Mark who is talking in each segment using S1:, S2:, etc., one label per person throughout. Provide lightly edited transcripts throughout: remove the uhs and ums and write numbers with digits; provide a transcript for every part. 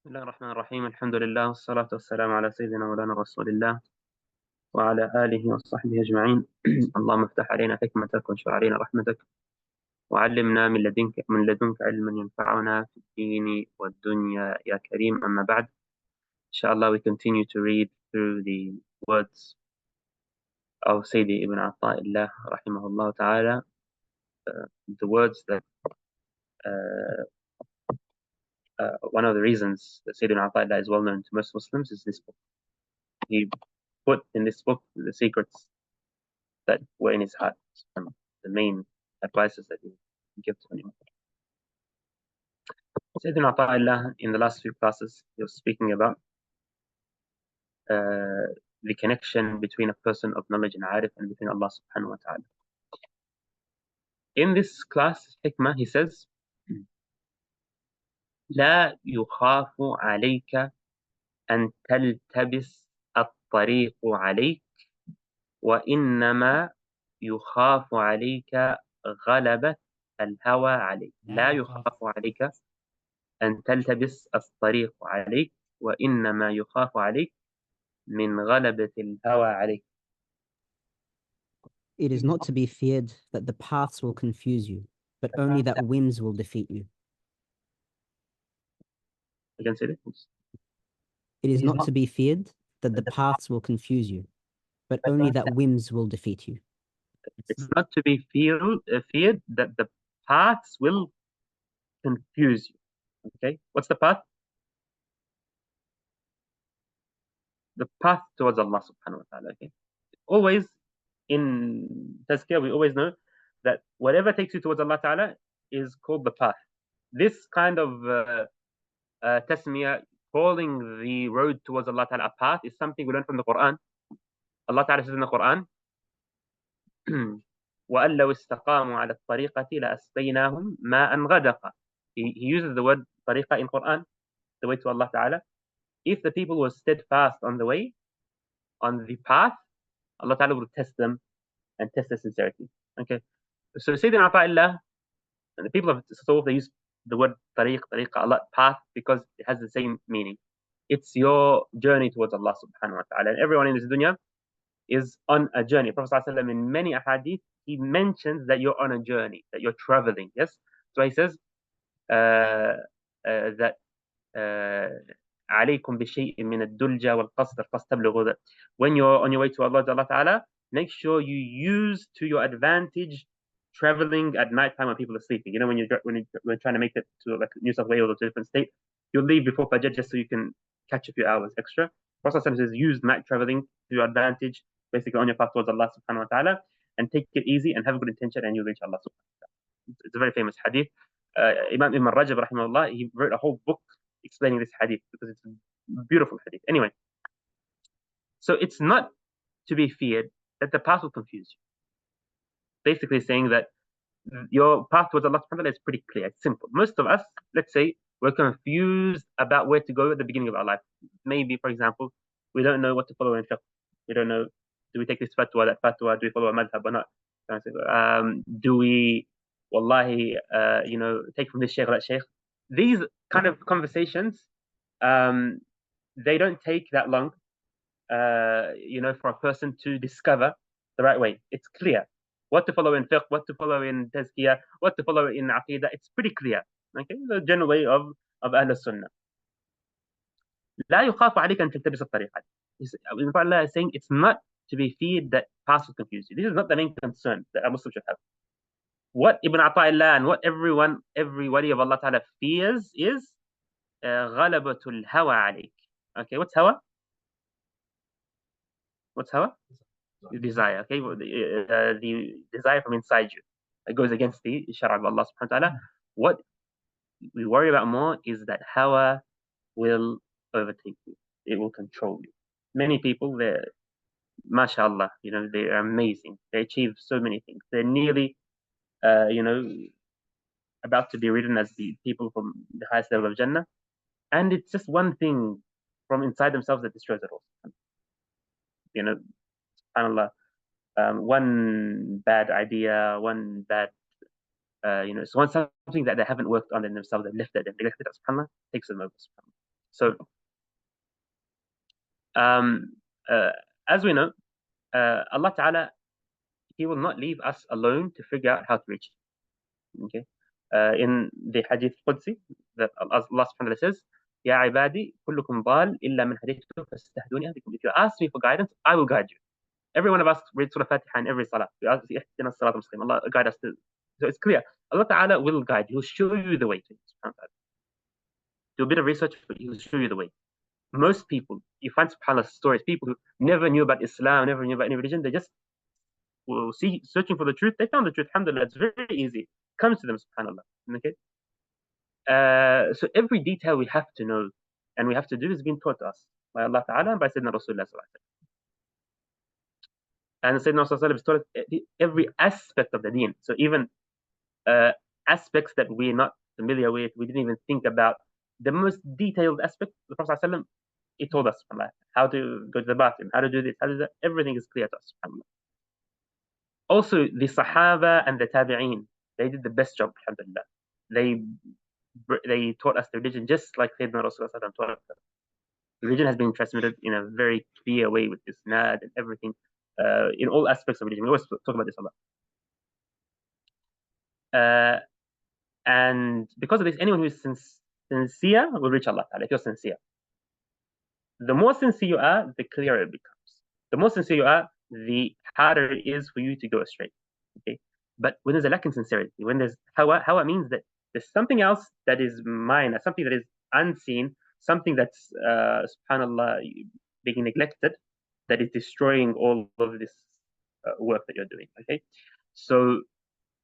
S1: بسم الله الرحمن الرحيم. الحمد لله والصلاة والسلام على سيدنا مولانا رسول الله وعلى آله وصحبه أجمعين. اللهم افتح علينا حكمتك وانشر علينا رحمتك وعلمنا من لدنك علما ينفعنا في الدين والدنيا يا كريم. أما بعد, inshallah, we continue to read through the words of Sayyidi Ibn Ata'illah rahimahullah ta'ala, the words that one of the reasons that Sayyidi Ibn Ata'illah is well known to most Muslims is this book. He put in this book the secrets that were in his heart, and the main advices that he gives to anyone. Sayyidina Ata'illah, in the last few classes, he was speaking about the connection between a person of knowledge and arif and between Allah subhanahu wa ta'ala. In this class, Hikmah, he says, لا يخاف عليك أن تلتبس الطريق عليك وإنما يخاف عليك غلبة الهوى عليك. لا يخاف عليك أن تلتبس الطريق عليك وإنما يخاف عليك من غلبة الهوى عليك.
S2: It is not to be feared that the paths will confuse you, but only that whims will defeat you.
S1: You can say this.
S2: It is not to be feared that the paths will confuse you, but only that whims will defeat you.
S1: It's not to be feared that the paths will confuse you. Okay, what's the path? The path towards Allah subhanahu wa ta'ala. Okay, always in tazkiyah, we always know that whatever takes you towards Allah ta'ala is called the path. This kind of tasmiyah, calling the road towards Allah ta'ala a path, is something we learn from the Quran. Allah ta'ala says in the Quran, وَأَن لَوْ اسْتَقَامُوا عَلَى الطَّرِيقَةِ لَأَسْقَيْنَاهُمْ مَاءً غَدَقًا. He uses the word tariqa in Quran, the way to Allah ta'ala. If the people were steadfast on the way, on the path, Allah ta'ala would test them and test their sincerity. Okay, so Sayyidina Ata'illah and the people of Tasawwuf, they use the word tariqa, Allah, path, because it has the same meaning. It's your journey towards Allah subhanahu wa ta'ala. And everyone in this dunya is on a journey. Prophet ﷺ, in many ahadith, he mentions that you're on a journey, that you're traveling. Yes? So he says that عليكم بشيء من الدلجة والقصد تبلغوا, that when you're on your way to Allah Ta'ala, make sure you use to your advantage traveling at night time when people are sleeping. You know, when you're trying to make it to like New South Wales or to a different state, you'll leave before Fajr just so you can catch a few hours extra. Prophet says, use night traveling to your advantage, basically on your path towards Allah subhanahu wa ta'ala, and take it easy and have a good intention, and you'll reach Allah subhanahu wa ta'ala. It's a very famous hadith. Imam Ibn Rajab rahimahullah, he wrote a whole book explaining this hadith because it's a beautiful hadith. Anyway, so it's not to be feared that the path will confuse you. Basically saying that your path towards Allah subhanahu wa ta'ala is pretty clear. It's simple. Most of us, let's say, we're confused about where to go at the beginning of our life. Maybe, for example, we don't know what to follow in fiqh. We don't know, do we take this fatwa, that fatwa, do we follow a madhab or not? Do we, wallahi, take from this shaykh or that shaykh? These kind of conversations, they don't take that long, for a person to discover the right way. It's clear what to follow in fiqh, what to follow in tazkiyah, what to follow in aqidah. It's pretty clear. Okay, the general way of Ahl Sunnah. لا يخاف عليك أن تلتبس الطريقة. Allah is saying it's not to be feared that paths will confuse you. This is not the main concern that a Muslim should have. What Ibn Ata'illah and what every wali of Allah Ta'ala fears is غلبة الهوى عليك. Okay, what's hawa? What's hawa? The desire. Okay, the desire from inside you that goes against the shara of Allah subhanahu wa ta'ala. What we worry about more is that hawa will overtake you. It will control you. Many people, they're, mashallah, they're amazing. They achieve so many things. They're nearly, about to be written as the people from the highest level of Jannah. And it's just one thing from inside themselves that destroys it all. SubhanAllah, one bad idea, one bad, so something that they haven't worked on in themselves, they've left it, SubhanAllah, takes them over. So, as we know, Allah Ta'ala, He will not leave us alone to figure out how to reach Him. Okay? In the Hadith Qudsi, that Allah subhanahu wa ta'ala says, Ya ibadi, kullukum dal illa man hadaytu fastahduni ahdikum. If you ask me for guidance, I will guide you. Every one of us reads Surah Fatiha in every salah. We ask, Ihdina as-salat al-mustaqim. Allah guide us to. So it's clear. Allah Ta'ala will guide you. He'll show you the way to it. Do a bit of research, but He'll show you the way. Most people, you find subhanAllah stories, people who never knew about Islam, never knew about any religion, they just will see, searching for the truth. They found the truth. Alhamdulillah, it's very easy. It comes to them, subhanAllah. Okay? So every detail we have to know and we have to do is being taught to us by Allah Ta'ala and by Sayyidina Rasulullah Sallallahu Alaihi Wasallam. And Sayyidina Rasulullah has taught us every aspect of the deen. So even aspects that we're not familiar with, we didn't even think about. The most detailed aspect, the Prophet ﷺ, he told us how to go to the bathroom, how to do this, how to do that. Everything is clear to us. Also, the Sahaba and the Tabi'een, they did the best job, alhamdulillah. They taught us the religion just like Sayyidina Rasulullah taught us. The religion has been transmitted in a very clear way with isnad and everything, in all aspects of religion. We always talk about this a lot. And because of this, anyone who is sincere will reach Allah Ta'ala if you're sincere. The more sincere you are, the clearer it becomes. The more sincere you are, the harder it is for you to go astray. Okay? But when there's a lack in sincerity, when there's hawa means that there's something else that is minor, something that is unseen, something that's subhanallah being neglected, that is destroying all of this work that you're doing. Okay? So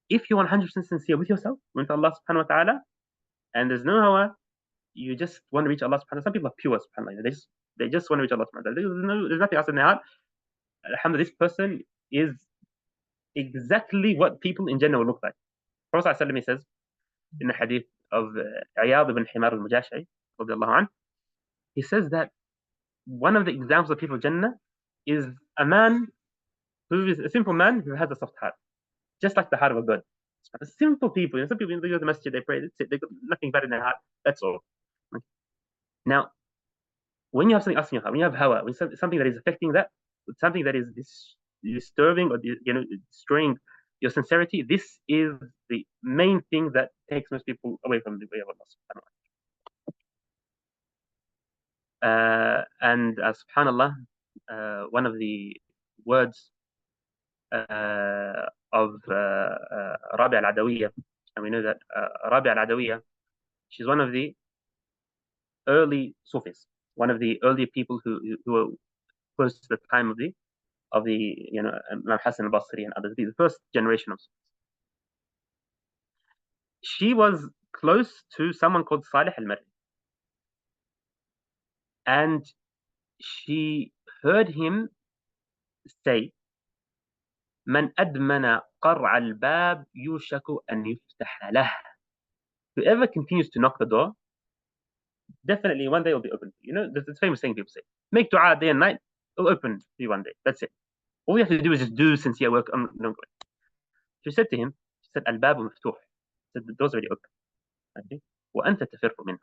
S1: if you're 100% sincere with yourself, with Allah subhanahu wa ta'ala, and there's no hawa, you just want to reach Allah subhanahu wa ta'ala. Some people are pure, subhanallah. They just want to reach Allah subhanahu wa ta'ala. There's nothing else in their heart. Alhamdulillah, this person is exactly what people in Jannah will look like. Prophet ﷺ says in the hadith of Iyad ibn Himar al-Mujash'i, he says that one of the examples of people of Jannah is a man who is a simple man who has a soft heart, just like the heart of a bird. Simple people. Some people, they go to the masjid, they pray, they got nothing bad in their heart. That's all. Now, when you have something else in your heart, when you have hawa, when something that is affecting that, something that is disturbing or destroying your sincerity, this is the main thing that takes most people away from the way of Allah subhanahu wa ta'ala. And subhanallah, one of the words of Rabi al-Adawiyya, and we know that Rabi al-Adawiyya, she's one of the early Sufis, one of the early people who were close to the time of the Imam Hassan al-Basri and others, the first generation of Sufis. She was close to someone called Salih al-Mar'i, and she heard him say, "Man admana qar'a al-bab yushaku an yuftaha lah." Whoever continues to knock the door, definitely one day it will be open. There's this famous saying people say, make dua day and night, it'll open for you one day. That's it. All you have to do is just do sincere work. She said to him, she said, al-babu maftuh. Said, the door's already open. Okay? وَأَنْتَ تَفِرُّ مِنْهُ.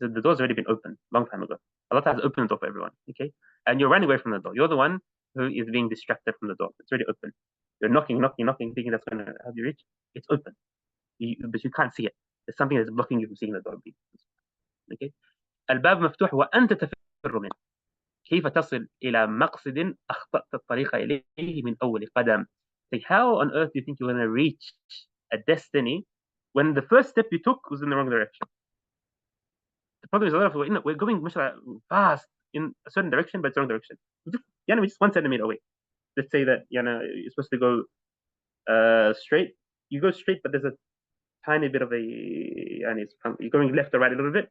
S1: Said, the door's already been opened long time ago. Allah has opened the door for everyone. Okay? And you're running away from the door. You're the one who is being distracted from the door. It's already open. You're knocking, thinking that's going to help you reach. It's open. But you can't see it. There's something that's blocking you from seeing the door. Okay? الباب مفتوح وأنت تفر منه. كيف تصل إلى مقصد أخطأت الطريق إليه من أول قدم. Like, how on earth do you think you're going to reach a destiny when the first step you took was in the wrong direction? The problem is, a lot of we're going fast in a certain direction, but it's the wrong direction. We're just 1 centimeter away. Let's say that you're supposed to go straight. You go straight, but there's a tiny bit of you're going left or right a little bit.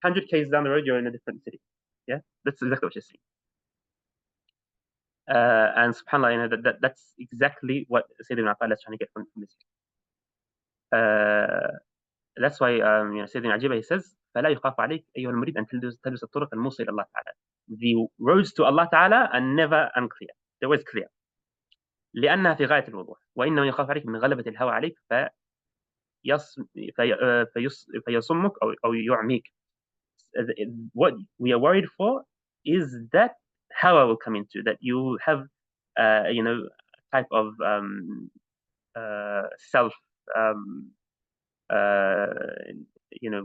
S1: 100 k's down the road, you're in a different city. Yeah, that's exactly what you're seeing. And subhanAllah, that's exactly what Sayyidina Āṭā is trying to get from this. That's why Sayyidina Ajiba, he says, فَلَا يُخَافُ عَلَيْكَ أَيُّهَا الْمُرِيدُ أَن تَلْبِسَ الطُّرُقَ الْمُوصِلَ إِلَى اللَّهِ تَعَالَى. The roads to Allah Ta'ala are never unclear. They're always clear. لأنها في غاية الوضوح وإنما يخاف عليك من غلبة الهوى عليك فيصمك أو يعميك. What we are worried for is that hawa will come into, that you have type of self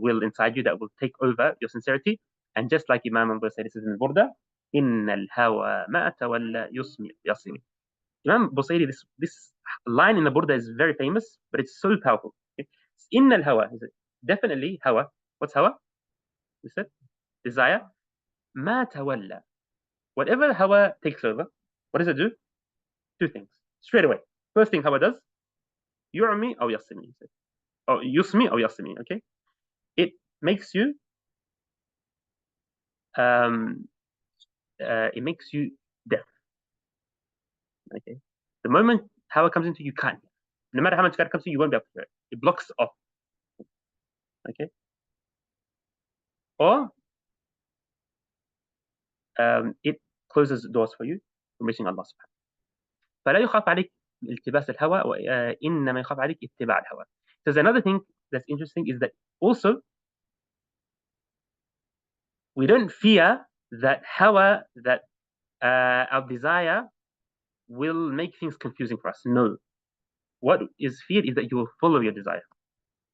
S1: will inside you that will take over your sincerity. And just like Imam Abu said, this is in the Burda, إن الهوى ما تولى يصمي. Imam Busayri, this line in the Burda is very famous, but it's so powerful. إن الهوى, definitely hawa. What's hawa? We said desire. ما تولى, whatever hawa takes over, what does it do? Two things straight away. First thing hawa does, يعمي أو يصمي, or يصمي أو يصمي. Okay, it makes you deaf. Okay, the moment hawa comes into you, can't hear. No matter how much God comes to you, you won't be able to hear it. It blocks off. Okay, or it closes doors for you from reaching Allah subhanahu. فلا يخاف عليك التباس الهوى وإنما يخاف عليك اتباع الهوى. So another thing that's interesting is that also we don't fear that hawa, that our desire will make things confusing for us. No. What is feared is that you will follow your desire.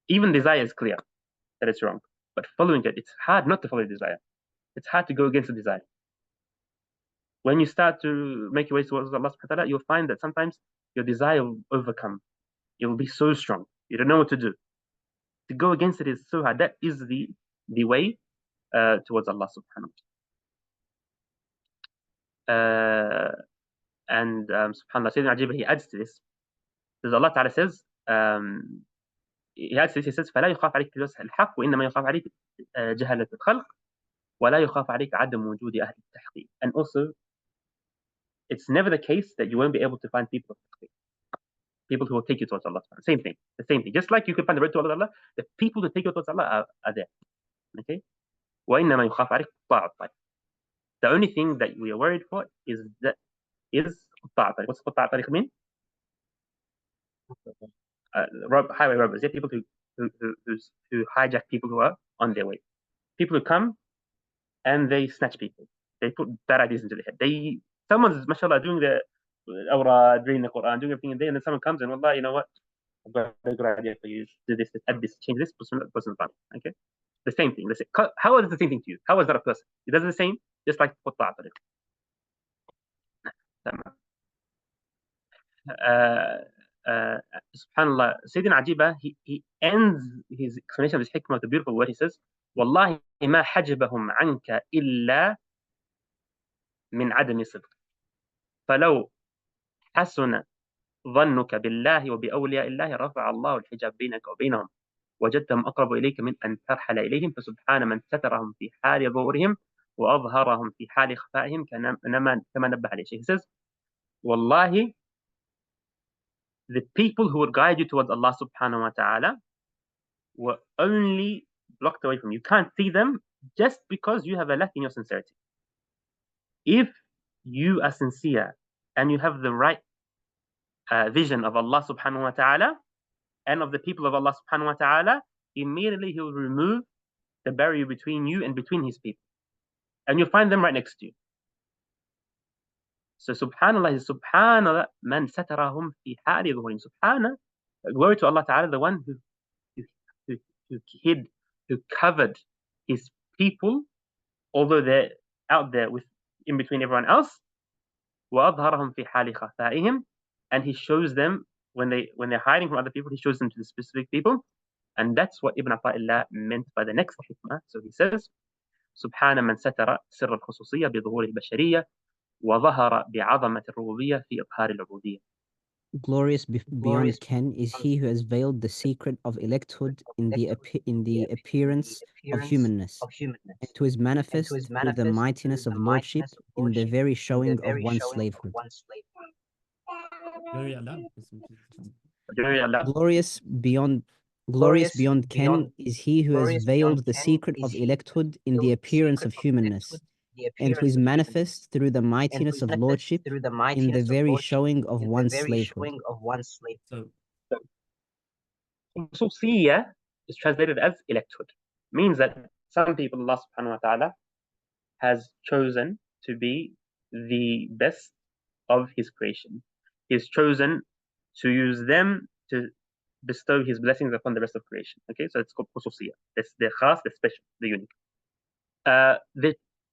S1: Even desire is clear that it's wrong, but following it, it's hard not to follow desire. It's hard to go against the desire. When you start to make your way towards Allah subhanahu wa ta'ala, you'll find that sometimes your desire will overcome. It will be so strong. You don't know what to do. To go against it is so hard. That is the way towards Allah subhanahu wa ta'ala. And subhanAllah, Sayyidina Ajib, he adds to this. Because Allah Ta'ala says, he adds to this, he says, فَلَا يُخَافَ عَلَيْكَ تِلْوَسْ الْحَقِّ وَإِنَّمَا يُخَافَ عَلَيْكَ جَهَلَةُ الْخَلْقِ وَلَا يُخَافَ عَلَيْكَ عَدَمُ وُجُودِ أَهْلِ التَّحْقِيقِ. And also, it's never the case that you won't be able to find people who will take you towards Allah. Same thing. The same thing. Just like you can find the road to Allah, the people who take you towards Allah are there. Okay? وَإِنَّمَا يُخَافَ عَلَيْكَ طَاعَةً. The only thing that we are worried for is طاعة. What's طاعة طريق mean? Highway robbers. They're people who hijack people who are on their way. People who come and they snatch people. They put bad ideas into their head. Someone's, mashallah, doing the awrad, reading the Quran, doing everything in there, and then someone comes and, wallah, you know what? I've got a good idea for you. Do this, add this, change this, person funny. Okay? The same thing. How is the same thing to you? How is that a person? It does the same, just like ṭa'a. Subhanallah, Sayyidina Ajiba, he ends his explanation of his hikmah with a beautiful word. He says, وَاللَّهِ مَا حَجَبَهُمْ عَنْكَ إِلَّا مِنْ عَدَمِ صِدْقٍ فَلَوْ حَسُنَ ظَنُّكَ بِاللَّهِ وَبِأَوْلِيَاءِ اللَّهِ رَفَعَ اللَّهُ الْحِجَابَ بَيْنَكَ وَبَيْنَهُمْ وَجَدْتَهُمْ أَقْرَبُ إِلَيْكَ مِنْ أَنْ تَرْحَلَ إِلَيْهِمْ فَسُبْحَانَ مَنْ سَتَرَهُمْ فِي حَالِ ظُهُورِهِمْ وَأَظْهَرَهُم فِي حَالِ إخْفَائِهِمْ كما نبه عليه. He says, Wallahi, the people who would guide you towards Allah subhanahu wa ta'ala were only blocked away from you. You can't see them just because you have a lack in your sincerity. If you are sincere and you have the right vision of Allah subhanahu wa ta'ala and of the people of Allah subhanahu wa ta'ala, immediately He will remove the barrier between you and between His people. And you'll find them right next to you. So subhanallah is subhanallah man satarahum fi hali dhuhurihim. Subhanallah, glory to Allah ta'ala, the one who hid, who covered His people, although they're out there in between everyone else. وَأَظْهَرَهُمْ فِي حَالِ خَفَائِهِمْ. And He shows them, when they're hiding from other people, He shows them to the specific people. And that's what Ibn Ata'illah meant by the next hikmah. So he says, سبحان من ستر سر الخصوصية بظهور البشرية وظهر بعظمة الربوبية في إظهار العبودية.
S2: Glorious beyond ken is He who has veiled the secret of electhood in the appearance of humanness, and who is manifest through the mightiness of lordship in the very showing of one's slavehood. Glorious beyond ken is He who has veiled the secret of electhood in the appearance of humanness, and who is manifest through the mightiness of lordship in the very showing of one's slavehood.
S1: Khususiyya is translated as electhood. Means that some people Allah subhanahu wa ta'ala has chosen to be the best of his creation. He has chosen to use them to bestow his blessings upon the rest of creation. Okay, so it's called khususiyya. That's the khas, the special, the unique.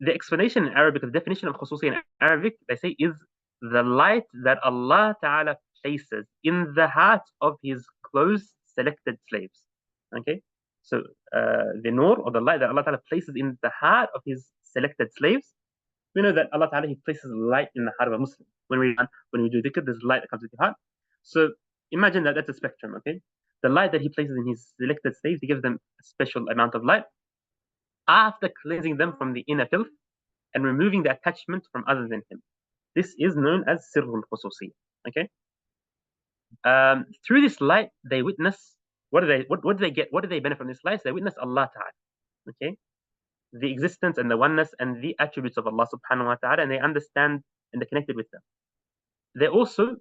S1: The explanation in Arabic, the definition of khususiyya in Arabic, they say, is the light that Allah Ta'ala places in the heart of his close selected slaves. Okay, so the nur, or the light that Allah Ta'ala places in the heart of his selected slaves. We know that Allah Ta'ala, he places light in the heart of a Muslim. When we do dhikr, there's light that comes into your heart. So imagine that that's a spectrum. Okay, the light that he places in his selected slaves, he gives them a special amount of light after cleansing them from the inner filth and removing the attachment from other than him. This is known as sirrul khususiyya. Okay. Through this light, they witness. What do they get? What do they benefit from this light? They witness Allah Ta'ala. Okay, the existence and the oneness and the attributes of Allah Subhanahu wa Ta'ala, and they understand and they're connected with them. They're also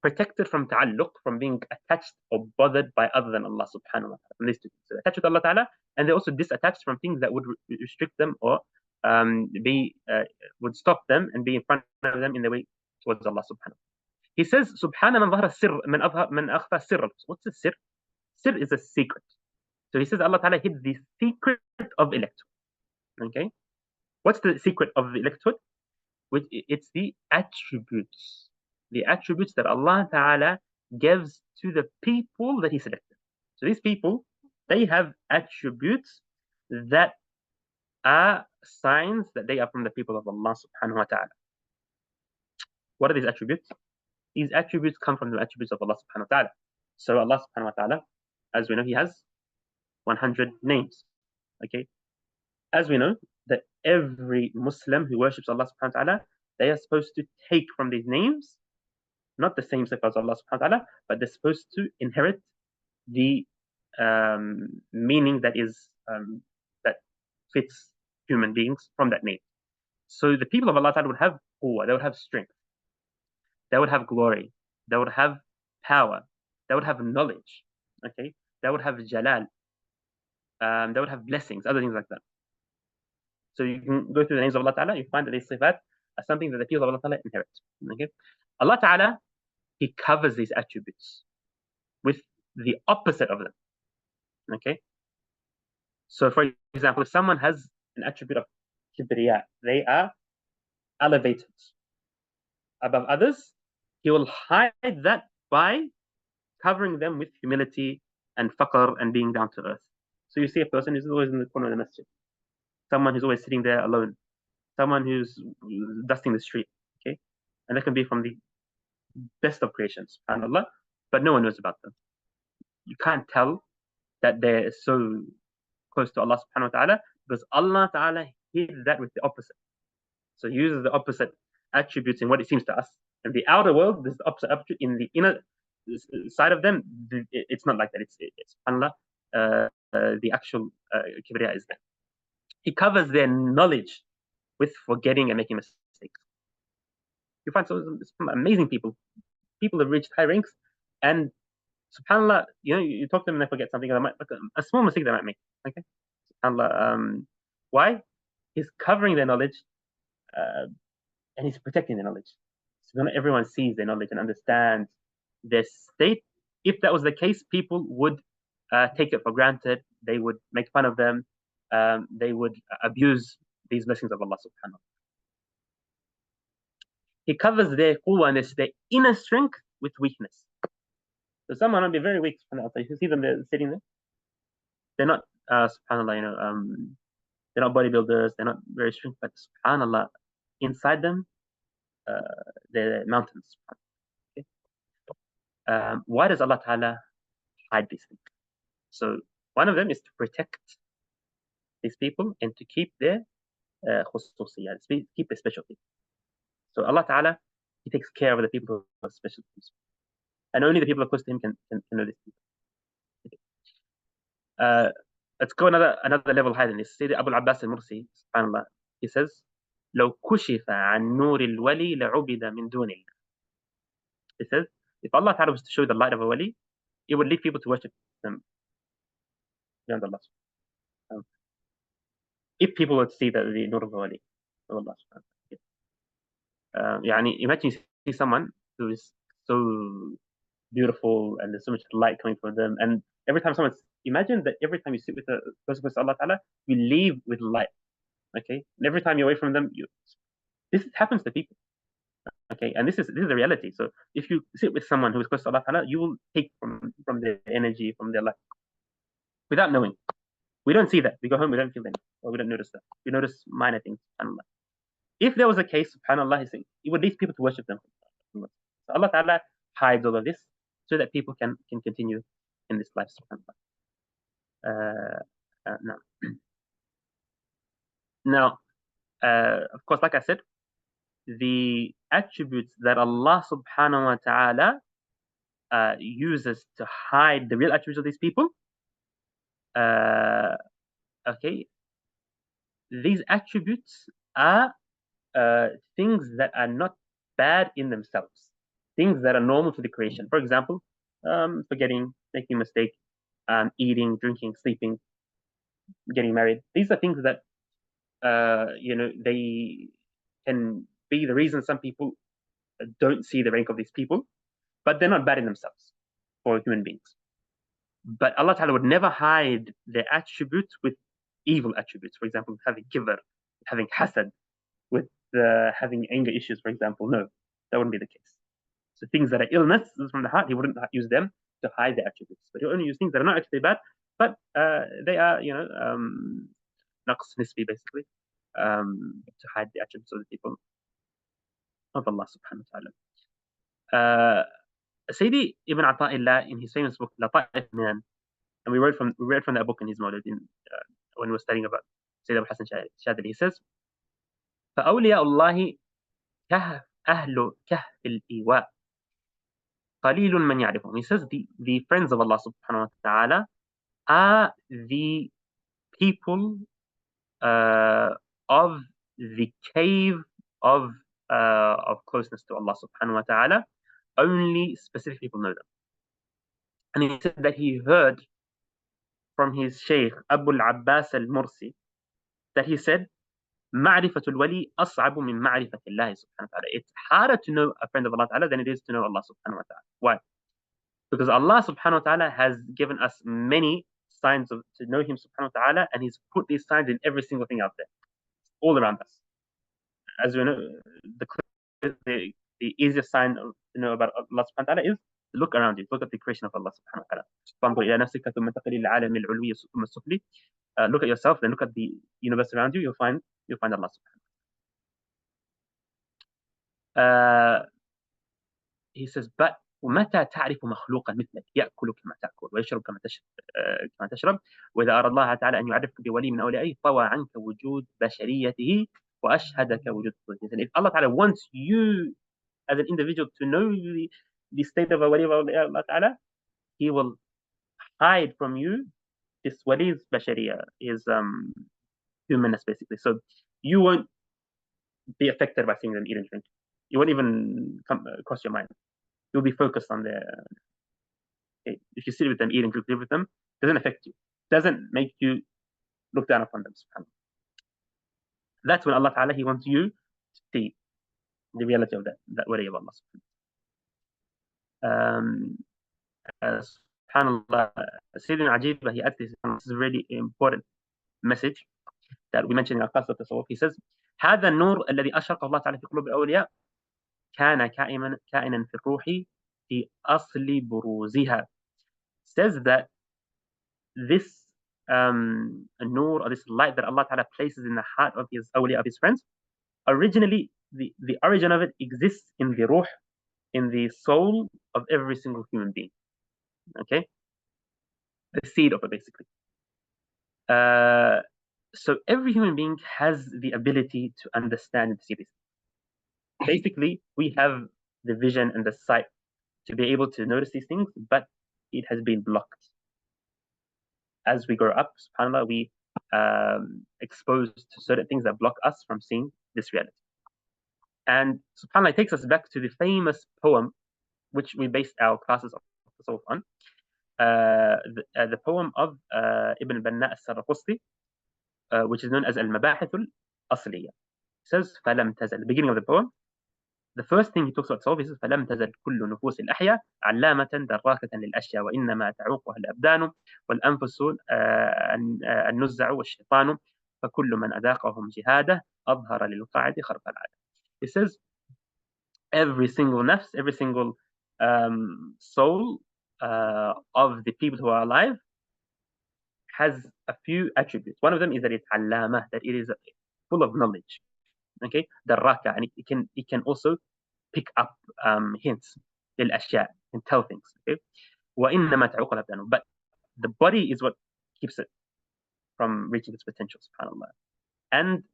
S1: protected from ta'alluq, from being attached or bothered by other than Allah Subhanahu wa Ta'ala. From these two things, so attached with Allah Ta'ala, and they're also disattached from things that would restrict them or would stop them and be in front of them in the way towards Allah Subhanahu. He says, Subhana man dhahara sirr, man akhfa sirr. What's a sirr? Sirr is a secret. So he says Allah Ta'ala hid the secret of electhood. Okay, what's the secret of the electhood? It's the attributes that Allah Ta'ala gives to the people that he selected. So these people, they have attributes that are signs that they are from the people of Allah Subhanahu wa Ta'ala. What are these attributes? These attributes come from the attributes of Allah Subhanahu wa Ta'ala. So Allah Subhanahu wa Ta'ala, as we know, he has 100 names. Okay, as we know that every Muslim who worships Allah Subhanahu wa Ta'ala, they are supposed to take from these names not the same sifa as Allah Subhanahu wa Ta'ala, but they're supposed to inherit the meaning that is that fits human beings from that name. So the people of Allah Ta'ala would have quwwah, they would have strength, they would have glory, they would have power, they would have knowledge, okay, they would have jalal, they would have blessings, other things like that. So you can go through the names of Allah Ta'ala, you find that these sifat are something that the people of Allah Ta'ala inherit. Okay, Allah Ta'ala, he covers these attributes with the opposite of them. Okay, so for example, if someone has an attribute of kibriya, they are elevated above others, he will hide that by covering them with humility and faqr and being down to earth. So you see a person who's always in the corner of the masjid, someone who's always sitting there alone, someone who's dusting the street, okay, and that can be from the best of creations, subhanAllah, but no one knows about them. You can't tell that they're so close to Allah Subhanahu wa Ta'ala because Allah Ta'ala hid that with the opposite. So he uses the opposite attributes in what it seems to us. In the outer world, there's the opposite attribute. In the inner side of them, it's not like that. It's subhanAllah, the actual kibriya is there. He covers their knowledge with forgetting and making mistakes. You find some amazing people have reached high ranks, and subhanAllah, you talk to them and they forget something, or a small mistake they might make. Okay, subhanAllah. Why? He's covering their knowledge, and he's protecting their knowledge. So not everyone sees their knowledge and understands their state. If that was the case, people would take it for granted. They would make fun of them. They would abuse these blessings of Allah Subhanahu wa Ta'ala. He covers their quwwah and their inner strength with weakness. So someone will be very weak, subhanAllah. You see them, they're sitting there. They're not, subhanAllah, they're not bodybuilders, they're not very strong, but subhanAllah, inside them, they're mountains. Okay? Why does Allah Ta'ala hide these things? So one of them is to protect these people and to keep their khususiyya, keep their specialty. So Allah Ta'ala, he takes care of the people who have specialties. And only the people close to him can know this. Okay. Let's go another level higher than this. Sayyid Abu al-Abbas al-Mursi, subhanAllah, he says, لو كشف عن نور الولي لعبد من دون الله. He says, if Allah Ta'ala was to show the light of a wali, it would lead people to worship them beyond Allah. If people would see that the nur of wali of Allah. Imagine you see someone who is so beautiful and there's so much light coming from them, and every time imagine that every time you sit with a person with Allah Ta'ala, you leave with light. Okay, and every time you're away from them, this happens to people. Okay, and this is the reality. So if you sit with someone who is close to Allah Ta'ala, you will take from their energy, from their light, without knowing. We don't see that. We go home, we don't feel anything, or we don't notice that. We notice minor things. SubhanAllah. If there was a case, SubhanAllah, it would lead people to worship them. So Allah Ta'ala hides all of this so that people can continue in this life. SubhanAllah. Now, of course, like I said, the attributes that Allah Subhanahu wa Ta'ala uses to hide the real attributes of these people, okay, these attributes are things that are not bad in themselves, things that are normal to the creation. For example, forgetting, making a mistake, eating, drinking, sleeping, getting married. These are things that they can be the reason some people don't see the rank of these people, but they're not bad in themselves for human beings. But Allah Ta'ala would never hide their attributes with evil attributes. For example, having kibr, having hasad, with having anger issues, for example. No, that wouldn't be the case. So things that are illness from the heart, He wouldn't use them to hide the attributes. But He'll only use things that are not actually bad, but they are, naqs nisbi, basically, to hide the attributes of the people of Allah Subhanahu wa Ta'ala. Sayyidi Ibn Ata'illah, in his famous book, Lata'if Minan, and we read from that book in his Mawlid when we were studying about Sayyid Abu Hassan Shadili. He says, فَأَوْلِيَاءُ اللَّهِ أَهْلُ كَهْفِ الْإِيواءِ قَلِيلٌ مَنْ يَعْرِفُهُم. He says the friends of Allah Subhanahu wa Ta'ala are the people of the cave of closeness to Allah Subhanahu wa Ta'ala. Only specific people know them. And he said that he heard from his Shaykh Abul-Abbas al-Mursi that he said, معرفة الولي أصعب من معرفة الله سبحانه وتعالى. It's harder to know a friend of Allah Ta'ala than it is to know Allah Subhanahu wa Ta'ala. Why? Because Allah Subhanahu wa Ta'ala has given us many signs to know Him Subhanahu wa Ta'ala, and He's put these signs in every single thing out there, all around us. As we know, the easiest sign to know about Allah Subhanahu wa Ta'ala is to look around you. Look at the creation of Allah Subhanahu wa Ta'ala. فانظر إلى نفسك ثم انتقل إلى العالم العلوي ثم السفلي. Look at yourself, then look at the universe around you. You'll find Allah Subhanahu wa Ta'ala. He says, but ومتى تعرف مخلوقا مثلك يأكل كما تأكل ويشرب كما تشرب وإذا أراد الله تعالى أن يعرفك بولي من أوليائه طوى عنك وجود بشريته وأشهدك وجود قدرته. If Allah Ta'ala wants you as an individual to know the state of a wali of Allah Ta'ala, He will hide from you this wali's bashariya, his humanness, basically. So you won't be affected by seeing them eat and drink. You won't even come across your mind. You'll be focused on okay, if you sit with them, eat and drink, live with them, it doesn't affect you. It doesn't make you look down upon them. That's when Allah Ta'ala, He wants you to see the reality of that wali of Allah. SubhanAllah, Sayyidina Ajib, he adds this is a really important message that we mentioned in our class of Tasawwuf. He says, هذا النور الذي أشرق الله تعالى في قلوب الأولياء كان كائنا في الروح في أصل بروزها. Says that this nur, or this light that Allah Ta'ala places in the heart of His awliya, of His friends, originally the origin of it exists in the ruh, in the soul of every single human being. Okay, the seed of it, basically. So every human being has the ability to understand and see this. Basically, we have the vision and the sight to be able to notice these things, but it has been blocked. As we grow up, subhanAllah, we exposed to certain things that block us from seeing this reality. And subhanAllah, it takes us back to the famous poem which we based our classes on. the poem of Ibn Banna al-Sarqusti, which is known as al-Mabahith al-Asliya. It says, فَلَمْ تَزَلْ. The beginning of the poem, the first thing he talks about itself, he says, فَلَمْ تَزَلْ كُلُّ نُفُوسِ الْأَحْيَا عَلَّامَةً دَرَّاكَةً لِلْأَشْيَا وَإِنَّمَا تَعُوقُهَا الْأَبْدَانُ وَالْأَنفُسُ النُّزَّعُ وَالشَّيْطَانُ فَكُلُّ مَنْ أَذَاقَهُمْ جِهَادَهُ أَظْهَرَ لِلْقَاعِدِ خَرْقَ الْعَادَةِ. He says, every single nafs, every single soul of the people who are alive has a few attributes. One of them is that it's allama, that it is full of knowledge. Okay, darraka, and it can also pick up hints, للأشياء, and tell things. Okay, وإنما تعوق الأبدان, but the body is what keeps it from reaching its potential. Subhanallah. And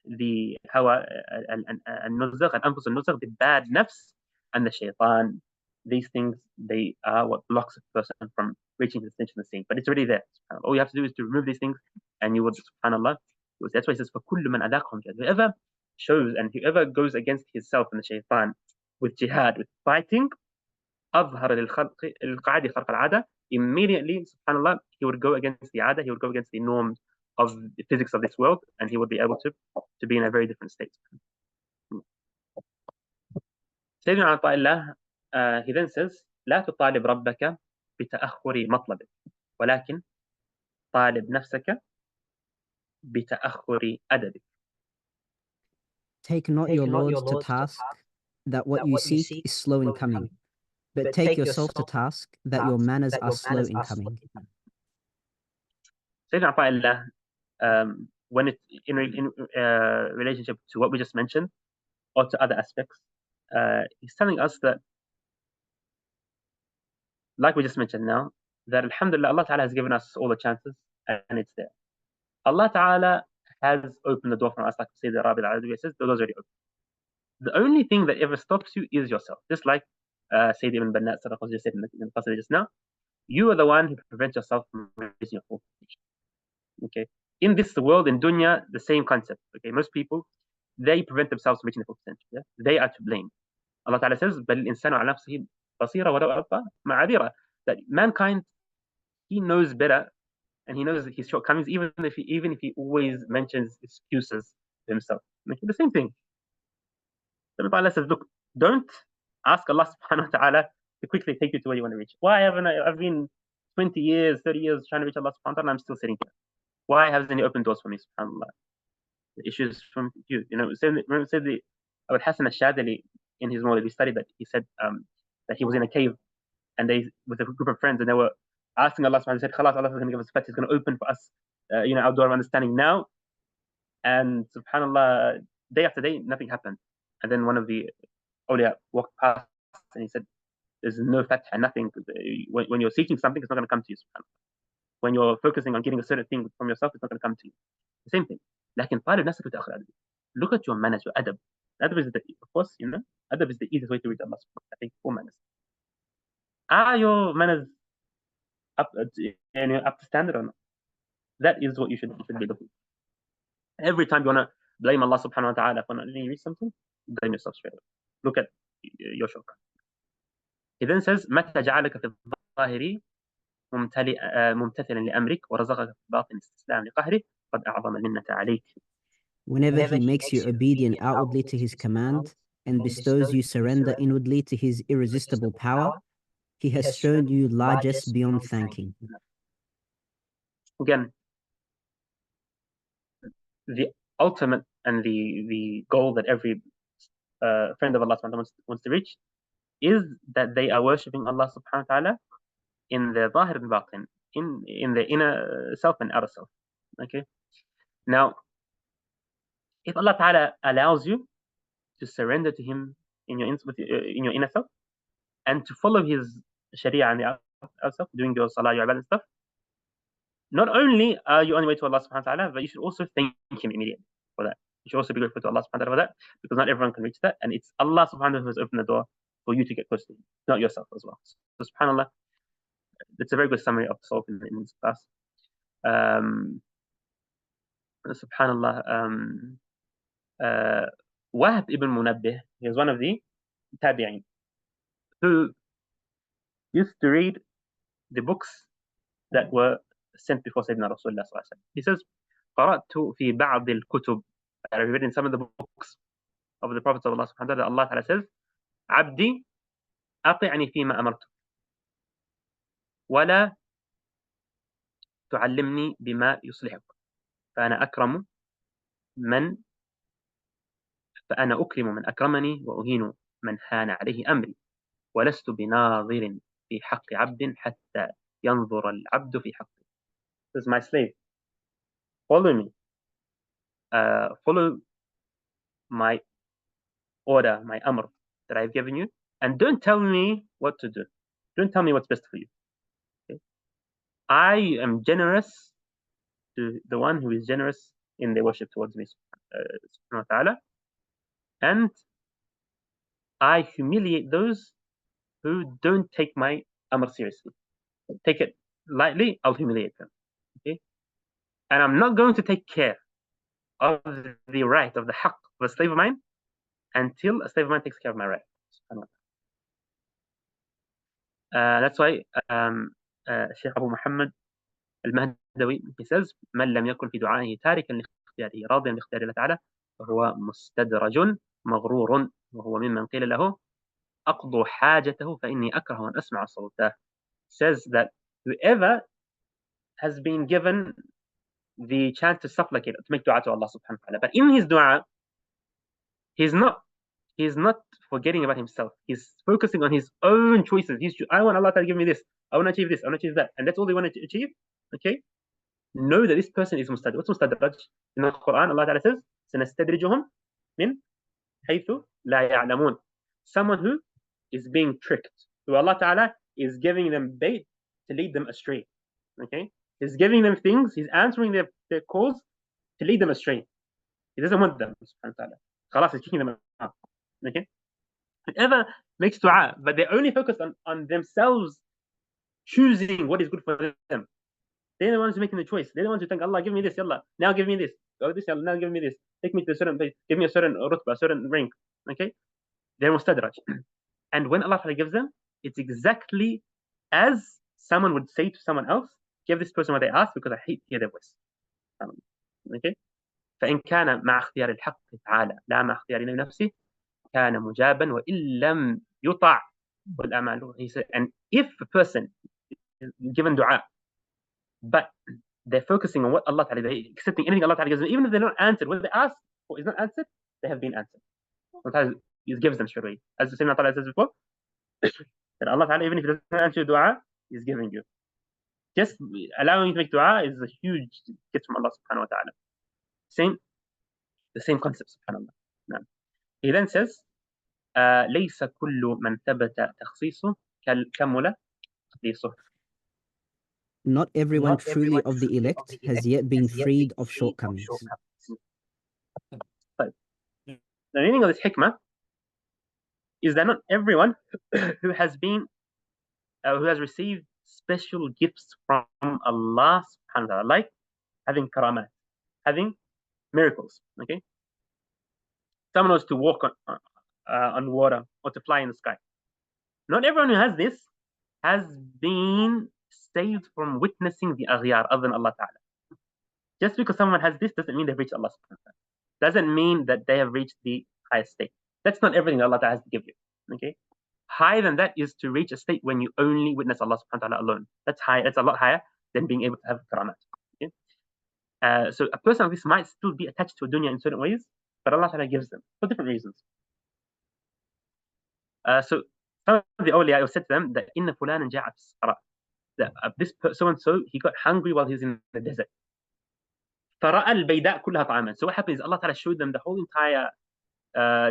S1: the hawa, al-nuzagh, al-anfus al-nuzagh, the bad nafs, and the shaitan, these things, they are what blocks a person from reaching his potential in the scene. But it's already there. All you have to do is to remove these things, and you would, subhanallah. That's why it says, فَكُلُّ مَنْ أَذَاقَهُمْ جِهَادٌ. Whoever shows and whoever goes against himself and the shaitan with jihad, with fighting, أظهر للقاعدة خرق العادة. Immediately, subhanallah, he would go against the ada, he would go against the norms of the physics of this world, and he would be able to be in a very different state. Sayyidina ʿAṭā, he then says, لا تطالب ربك بتأخر مطلبك ولكن طالب نفسك بتأخر أدبك.
S2: Take not your Lord to task that what you seek is slow in coming, but take yourself to task that your manners are slow in coming.
S1: Sayyidina ʿAṭā, when it's in relationship to what we just mentioned or to other aspects, he's telling us that, like we just mentioned now, that alhamdulillah, Allah Ta'ala has given us all the chances and it's there. Allah Ta'ala has opened the door for us, like Sayyidina Rabi al-Adawi says, the door's already open. The only thing that ever stops you is yourself. Just like Sayyid Ibn Banna al-Sarqusti just said in the passage just now, you are the one who prevents yourself from reaching your full potential. Okay. In this world, in dunya, the same concept. Okay. Most people, they prevent themselves from reaching their full potential. Yeah? They are to blame. Allah Ta'ala says, بَلِ الْإِنسَانُ عَلَى نَفْسِهِ بَصِيرًا وَلَوْ أَلْقَى مَعَاذِيرًا. That mankind, he knows better, and he knows his shortcomings, even if he always mentions excuses to himself. Okay? The same thing. Allah says, look, don't ask Allah subhanahu wa ta'ala to quickly take you to where you want to reach. Why haven't I've been 20 years, 30 years trying to reach Allah subhanahu wa ta'ala, and I'm still sitting here? Why hasn't he opened doors for me, subhanAllah? The issue is from you. Remember said the Abu Hassan al-Shadili in his Mawlid, he studied that. He said that he was in a cave, and they, with a group of friends, and they were asking Allah subhanahu wa ta'ala, said, Khalas, Allah is going to give us fath, He's going to open for us, our door of understanding now. And subhanAllah, day after day, nothing happened. And then one of the awliya walked past and he said, there's no fath, nothing. When you're seeking something, it's not going to come to you. When you're focusing on getting a certain thing from yourself, it's not going to come to you. The same thing. Look at your manners, your adab. Adab is of course, adab is the easiest way to reach Allah. I think for manners. Are your manners up to standard or not? That is what you should be looking. Every time you want to blame Allah subhanahu wa ta'ala for not letting you reach something, blame yourself straight away. Look at your shortcomings. He then says, متى جعلك في الظاهر ممتثلا لأمرك ورزقك في الباطن استسلام لقهره قد أعظم المنة عليك.
S2: Whenever he makes you obedient outwardly to his command and bestows you surrender inwardly to his irresistible power, he has shown you largesse beyond thanking.
S1: Again, the ultimate and the goal that every friend of Allah wants to reach is that they are worshipping Allah subhanahu wa ta'ala in the zahir and batin, in the inner self and outer self. Okay. Now, if Allah Ta'ala allows you to surrender to Him in your inner self and to follow His Sharia and the outer self, doing your salah, your ibadah and stuff, not only are you on your way to Allah Subhanahu wa Ta'ala, but you should also thank Him immediately for that. You should also be grateful to Allah Subhanahu wa Ta'ala for that, because not everyone can reach that, and it's Allah Subhanahu wa Ta'ala who has opened the door for you to get close to Him, not yourself as well. So SubhanAllah, that's a very good summary of the soul in this class. SubhanAllah. Wahb ibn Munabbih, he was one of the tabi'in who used to read the books that were sent before Sayyidina Rasulullah sallallahu alaihi wasallam. He says, قرأت في بعض الكتب. I read in some of the books of the Prophet of Allah subhanahu wa ta'ala, Allah ta'ala says, عبدي أطعني فيما أمرتك ولا تعلمني بما يصلحك فأنا أكرم من أكرمني وأهين من هان عليه أمري ولست بناظر في حق عبد حتى ينظر العبد في حقه. This is my slave. Follow me. Follow my order, my amr that I've given you, and don't tell me what to do. Don't tell me what's best for you. Okay? I am generous to the one who is generous in their worship towards me, subhanahu wa ta'ala, and I humiliate those who don't take my amr seriously. Take it lightly, I'll humiliate them. Okay? And I'm not going to take care of the right of the haqq of a slave of mine until a slave of mine takes care of my right. That's why Shaykh Abu Muhammad al-Mahdawi, he says, من لم يكن في دعائه تاركا لاختياره راضيا باختيار الله تعالى فهو مستدرج مغرور وهو ممن قيل له أقضوا حاجته فإني أكره أن أسمع صوته. Says that whoever has been given the chance to supplicate, to make dua to Allah subhanahu wa ta'ala, but in his dua, he's not forgetting about himself. He's focusing on his own choices. I want Allah to give me this. I want to achieve this. I want to achieve that. And that's all they want to achieve. Okay? Know that this person is mustadraj. What's mustadraj? In the Quran, Allah Ta'ala says, سَنَسْتَدْرِجُهُمْ مِنْ حَيْثُ لَا يَعْلَمُونَ. Someone who is being tricked. So Allah Ta'ala is giving them bait to lead them astray. Okay? He's giving them things. He's answering their calls to lead them astray. He doesn't want them. Subhanahu wa ta'ala. Khalas, he's kicking them out. Okay? Whoever makes dua, but they're only focused on themselves choosing what is good for them. They're the ones making the choice. They're the ones who think, Allah, give me this, yallah. Now give me this. Go this, yallah. Now give me this. Take me to a certain place. Give me a certain rutbah, a certain rank. Okay? They're mustadraj. And when Allah gives them, it's exactly as someone would say to someone else, give this person what they ask because I hate to hear their voice. Okay? فإن كان مع اختيار الحق تعالى لا مع اختيار نفسه كان مجابا وإن لم يطع والأعمال. He said, and if a person is given dua, but they're focusing on what Allah Ta'ala, they're accepting anything Allah Ta'ala gives them, even if they're not answered, what they ask for is not answered, they have been answered. Sometimes He gives them straight away. As the Sayyidina Ta'ala says before, that Allah Ta'ala, even if He doesn't answer your dua, He's giving you. Just allowing you to make dua is a huge gift from Allah Subhanahu wa Ta'ala. The same concept, subhanallah. He then says, ليس كل من ثبت تخصيصه كمل تخصيصه.
S2: Not everyone truly of the elect has yet been freed of shortcomings.
S1: The meaning of this hikmah is that not everyone who has received special gifts from Allah subhanahu wa ta'ala, like having karamat, having miracles. Okay, someone knows to walk on water or to fly in the sky. Not everyone who has this has been saved from witnessing the aghyar other than Allah Ta'ala. Just because someone has this doesn't mean they've reached Allah subhanahu wa ta'ala. Doesn't mean that they have reached the highest state. That's not everything Allah Ta'ala has to give you. Okay, higher than that is to reach a state when you only witness Allah subhanahu wa ta'ala alone. That's high. That's a lot higher than being able to have karamat. Okay? So a person like this might still be attached to a dunya in certain ways, but Allah Ta'ala gives them for different reasons. So some of the awliya said to them that inna fulanan ja'a fi as-sahara, that this so and so he got hungry while he was in the desert. فَرَأَى الْبَيْدَاءَ كُلَّهَا طَعَامًا. So what happens is Allah Ta'ala showed them the whole entire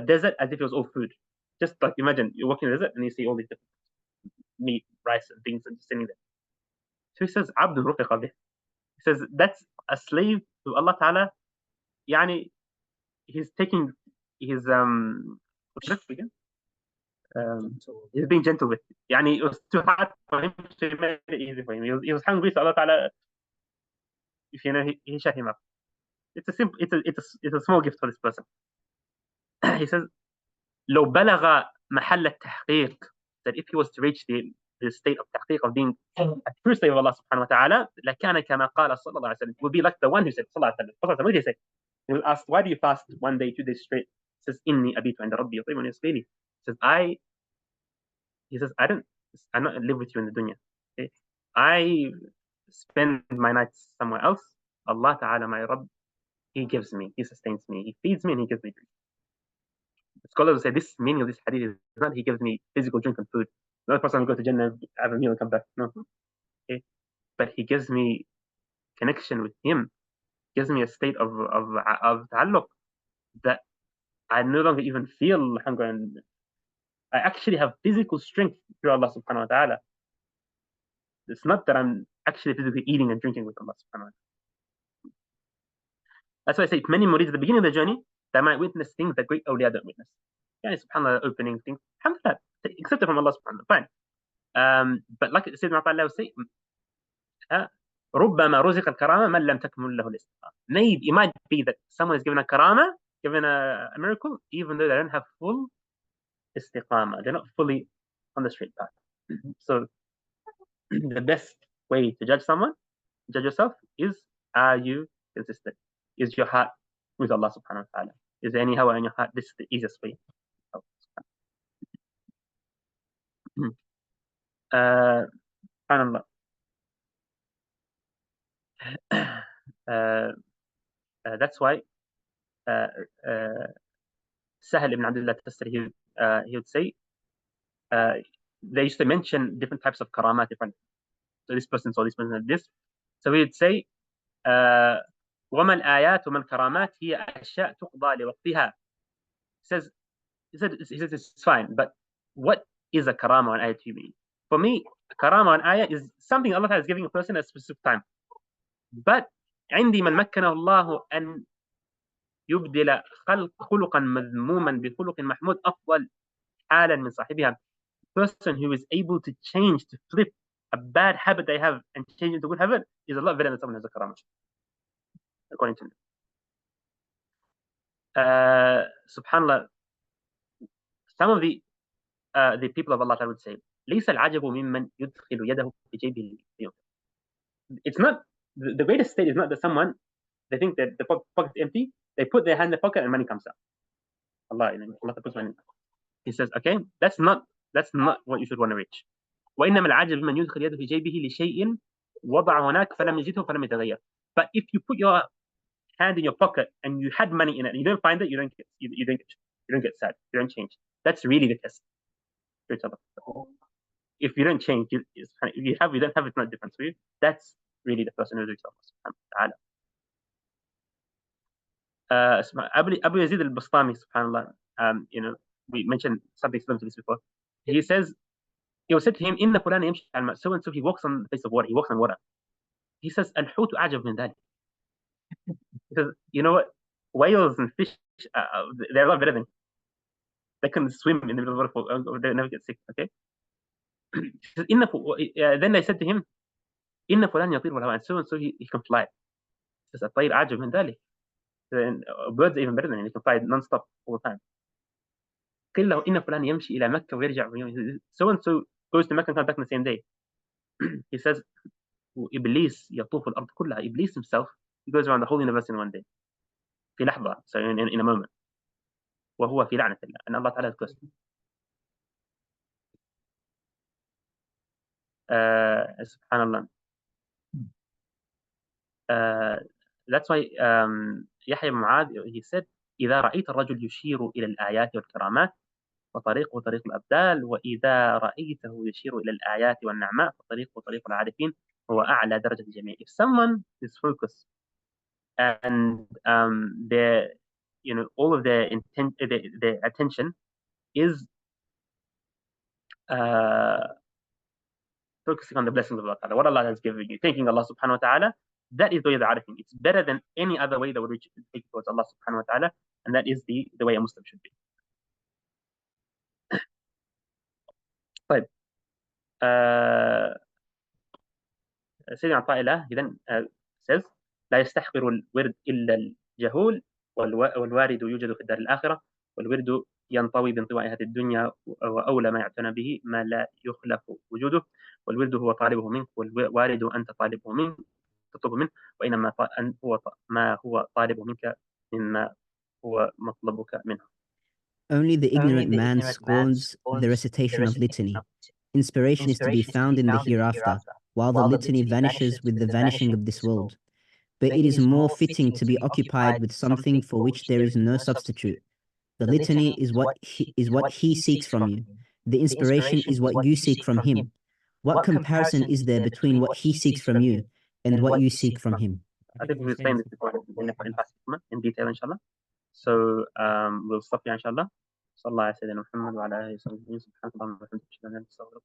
S1: desert as if it was all food. Just like imagine you're walking in the desert and you see all these different meat, rice, and things and just sitting there. So he says, عَبْدٌ رُفِقَ بِهِ. He says that's a slave who Allah Ta'ala, yani, he's taking his he's being gentle with. Yani, it was too hard for him to make it easy for him. He was hungry, so Allah Ta'ala, if you know, he shut him up. It's a small gift for this person. He says, لو بلغ محل التحقيق, that if he was to reach the the state of tahqiq, of being a true slave of Allah subhanahu wa ta'ala, لَكَانَ كَمَا قَالَ صلى الله عليه وسلم, would be like the one who said, صلى الله عليه وسلم, what did he say? He was asked, why do you fast 1 day, 2 days straight? He says, إِنِّي أَبِيتُ عِنْدَ رَبِّي يُطْعِمُنِي وَيَسْقِينِي. He says, I don't live with you in the dunya. Okay? I spend my nights somewhere else. Allah Ta'ala, my Rabb, He gives me, He sustains me, He feeds me, and He gives me drink. Scholars say this meaning of this hadith is not He gives me physical drink and food. Not the person will go to Jannah, have a meal and come back. No. Okay? But He gives me connection with Him, gives me a state of ta'alluq that I no longer even feel hunger, and I actually have physical strength through Allah subhanahu wa ta'ala. It's not that I'm actually physically eating and drinking with Allah subhanahu wa ta'ala. That's why I say many murids at the beginning of the journey, they might witness things that great awliya don't witness. Yeah, subhanAllah, opening things. Alhamdulillah, accept it from Allah subhanahu wa ta'ala. Fine. But like Sayyidina Āṭā will say, ربما رزق الكرامة من لم تكمل له الاستقامة. Maybe it might be that someone is given a karama, given a miracle, even though they don't have full istiqamah. They're not fully on the straight path. So the best way to judge someone, judge yourself, is, are you consistent? Is your heart with Allah subhanahu wa ta'ala? Is there any hawa in your heart? This is the easiest way. SubhanAllah. That's why Sahal ibn Abdullah Tastari, he would say, they used to mention different types of karamat, different. So this person saw this person did this. So he would say, وَمَا الْآيَاتُ وَمَا الْكَرَامَاتِ هِيَ أَشْيَاء تُقْضَى لِوَقْتِهَا. He says it's fine, but what is a karama or an ayah to me? For me, a karama or an ayah is something Allah is giving a person at a specific time. But عندي من مكنه الله أن يبدل خلقا مذموما بخلق محمود أفضل حالا من صاحبها. Person who is able to change, to flip a bad habit they have and change into a good habit is a lot better than someone who has a karama, according to me. SubhanAllah, some of the people of Allah would say, ليس العجب ممن يدخل يده في جيبه. It's not, the greatest state is not that someone, they think that the pocket is empty, they put their hand in the pocket and money comes out. Allah puts money. He says, okay, that's not what you should want to reach. وإنما العجب ممن يدخل يده في جيبه لشيء وضع هناك فلم يجده فلم يتغير. But if you put your hand in your pocket and you had money in it and you don't find it, you don't get sad, you don't change. That's really the test. If you don't change, if you don't have, it's not different for you. That's really the person who is Allah subhanahu wa ta'ala. Abu Yazid al-Bastami, subhanAllah, we mentioned something similar to this before. He says, it was said to him, إن فلان يمشي على الماء. So and so he walks on the face of water. He walks on water. He says, الحوت أعجب من ذلك. He says, you know what? Whales and fish, they're a lot better than. They can swim in the middle of the water. They never get sick. Okay. He says, then they said to him, إن فلان يطير والهواء. And so he can fly. He says, الطير أعجب من ذلك. Birds are even better than him. He can fly non-stop all the time. قيل له إن فلان يمشي إلى مكة ويرجع. So and so goes to Mecca and comes back on the same day. He says, إبليس يطوف الأرض كلها. Iblis himself, he goes around the whole universe in one day. في لحظة, so in a moment. وهو في لعنة الله. And Allah Ta'ala has cursed him. SubhanAllah. That's why Yahya ibn Mu'adh, he said, إذا رأيت الرجل يشير إلى الآيات والكرامات فطريقه طريق الأبدال وإذا رأيته يشير إلى الآيات والنعماء فطريقه طريق العارفين هو أعلى درجة الجميع. If someone is focused and all of their attention is focusing on the blessings of Allah Ta'ala, what Allah has given you, thanking Allah subhanahu wa ta'ala, that is the way of the arifin. It's better than any other way that would reach take towards Allah subhanahu wa ta'ala, and that is the way a Muslim should be. طيب. سيدنا عطاء he then says لا يستحقر الورد إلا الجهول والوارد يوجد في الدار الآخرة والورد ينطوي بانطواء هذه الدنيا، وأولى ما يعتنى به ما لا يخلف وجوده. والولد هو طالبه منك، والوالد أنت طالبه منه تطلب منه، وإنما هو ما هو طالبه منك مما هو مطلبك منه.
S2: Only the ignorant man scorns the recitation of litany. Inspiration is to be found in the hereafter, while the litany vanishes with the vanishing of this world. But it is more fitting to be occupied with something for which there is no substitute. The litany is what he seeks from you. The inspiration is what you seek from him. What comparison is there between what he seeks from you and what you seek from him?
S1: I think we've explained this before in past in detail, inshallah. So we'll stop here, inshallah. صلى الله على سيدنا محمد وعلى آله وصحبه وسلم. سبحانك اللهم وبحمدك أشهد أن لا إله إلا أنت أستغفرك